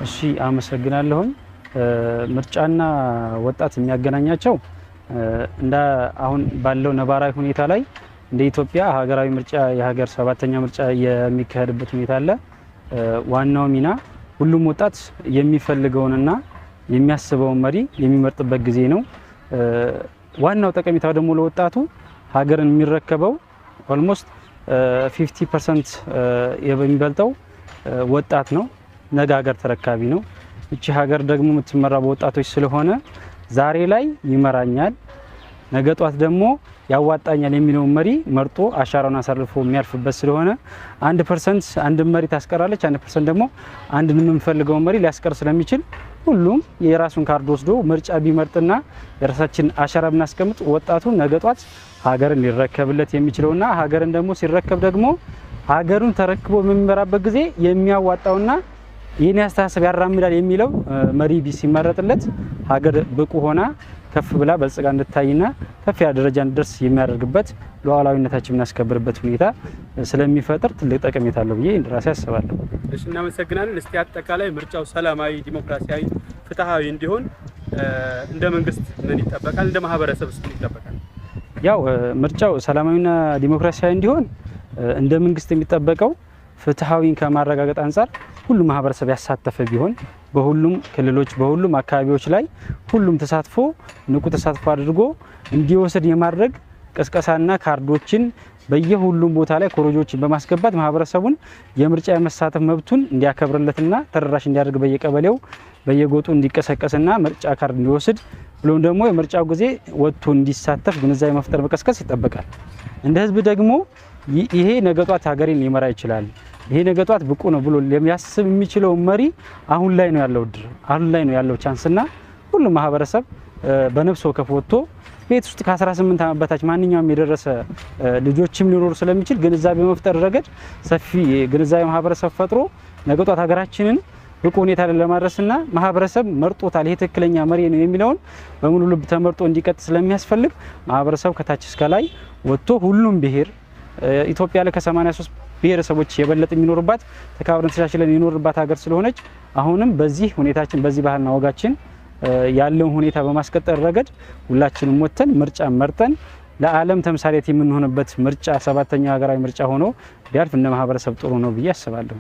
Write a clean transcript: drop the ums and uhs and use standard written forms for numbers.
እሺ አመሰግናለሁኝ። ምርጫና ወጣት የሚያገናኛቸው እንደ አሁን ባለው ነባራዊ ሁኔታ ላይ እንደ ኢትዮጵያ ሀገራዊ ምርጫ የሀገር 7ኛ ምርጫ የሚካሄድበት ሁኔታ አለ። ዋናው ሚና ሁሉም ወጣት የሚፈልገውንና የሚያስበውን መሪ የሚመርጥበት ጊዜ ነው። ዋናው ጠቀሜታው ደግሞ ለወጣቱ ሀገርን የሚረከበው ኦልሞስት 50% የሚበልጠው ወጣት ነው። ነገ ሀገር ተረካቢ ነው። እቺ ሀገር ደግሞ የምትመራው በወጣቶች ስለሆነ ዛሬ ላይ ይመራኛል፣ ነገ ጧት ደግሞ ያዋጣኛል የሚለውን መሪ መርጦ አሻራውን አሳልፎ የሚያልፍበት ስለሆነ 1% አንድ መሪ ታስቀራለች፣ 1% ደግሞ አንድን የምንፈልገው መሪ ሊያስቀር ስለሚችል ሁሉም የራሱን ካርድ ወስዶ ምርጫ ቢመርጥና የራሳችን አሻራ ብናስቀምጥ ወጣቱ ነገ ጧት ሀገርን ሊረከብለት የሚችለውና ሀገርን ደግሞ ሲረከብ ደግሞ ሀገሩን ተረክቦ የሚመራበት ጊዜ የሚያዋጣውና ይህን ያስተሳሰብ ያራምዳል የሚለው መሪ ሲመረጥለት ሀገር ብቁ ሆና ከፍ ብላ በልጽጋ እንድታይና ከፍ ያለ ደረጃ እንድትደርስ የሚያደርግበት ሉዓላዊነታችን የምናስከብርበት ሁኔታ ስለሚፈጥር ትልቅ ጠቀሜታ አለው ብዬ ራሴ አስባለሁ። እሺ እናመሰግናለን። እስቲ አጠቃላይ ምርጫው ሰላማዊ፣ ዲሞክራሲያዊ፣ ፍትሃዊ እንዲሆን እንደ መንግስት ምን ይጠበቃል? እንደ ማህበረሰብ ምን ይጠበቃል? ያው ምርጫው ሰላማዊና ዲሞክራሲያዊ እንዲሆን እንደ መንግስት የሚጠበቀው ፍትሃዊን ከማረጋገጥ አንፃር ሁሉም ማህበረሰብ ያሳተፈ ቢሆን በሁሉም ክልሎች በሁሉም አካባቢዎች ላይ ሁሉም ተሳትፎ ንቁ ተሳትፎ አድርጎ እንዲወስድ የማድረግ ቅስቀሳና ካርዶችን በየሁሉም ቦታ ላይ ኮሮጆችን በማስገባት ማህበረሰቡን የምርጫ የመሳተፍ መብቱን እንዲያከብርለትና ተደራሽ እንዲያደርግ በየቀበሌው በየጎጡ እንዲቀሰቀስና ምርጫ ካርድ እንዲወስድ ብሎም ደግሞ የምርጫው ጊዜ ወጥቶ እንዲሳተፍ ግንዛቤ መፍጠር መቀስቀስ ይጠበቃል። እንደ ህዝብ ደግሞ ይሄ ነገ ጧት ሀገሬን ሊመራ ይችላል፣ ይሄ ነገ ጧት ብቁ ነው ብሎ የሚያስብ የሚችለው መሪ አሁን ላይ ነው ያለው ድር አሁን ላይ ነው ያለው ቻንስና ሁሉም ማህበረሰብ በነፍስ ወከፍ ወጥቶ ቤት ውስጥ ከ18 ዓመት በታች ማንኛውም የደረሰ ልጆችም ሊኖሩ ስለሚችል ግንዛቤ መፍጠር ረገድ ሰፊ ግንዛቤ ማህበረሰብ ፈጥሮ ነገ ጧት ሀገራችንን ብቁ ሁኔታ ለማድረስና ማህበረሰብ መርጦታል ይሄ ትክክለኛ መሪ ነው የሚለውን በሙሉ ልብ ተመርጦ እንዲቀጥ ስለሚያስፈልግ ማህበረሰብ ከታች እስከ ላይ ወጥቶ ሁሉም ብሔር ኢትዮጵያ ላይ ከ83 ብሔረሰቦች የበለጠ የሚኖርባት ተካብረን ተቻችለን የሚኖርባት ሀገር ስለሆነች አሁንም በዚህ ሁኔታችን በዚህ ባህልና ወጋችን ያለውን ሁኔታ በማስቀጠል ረገድ ሁላችንም ወጥተን ምርጫ መርጠን ለዓለም ተምሳሌት የምንሆንበት ምርጫ 7ኛ ሀገራዊ ምርጫ ሆኖ ቢያልፍ እንደ ማህበረሰብ ጥሩ ነው ብዬ አስባለሁ።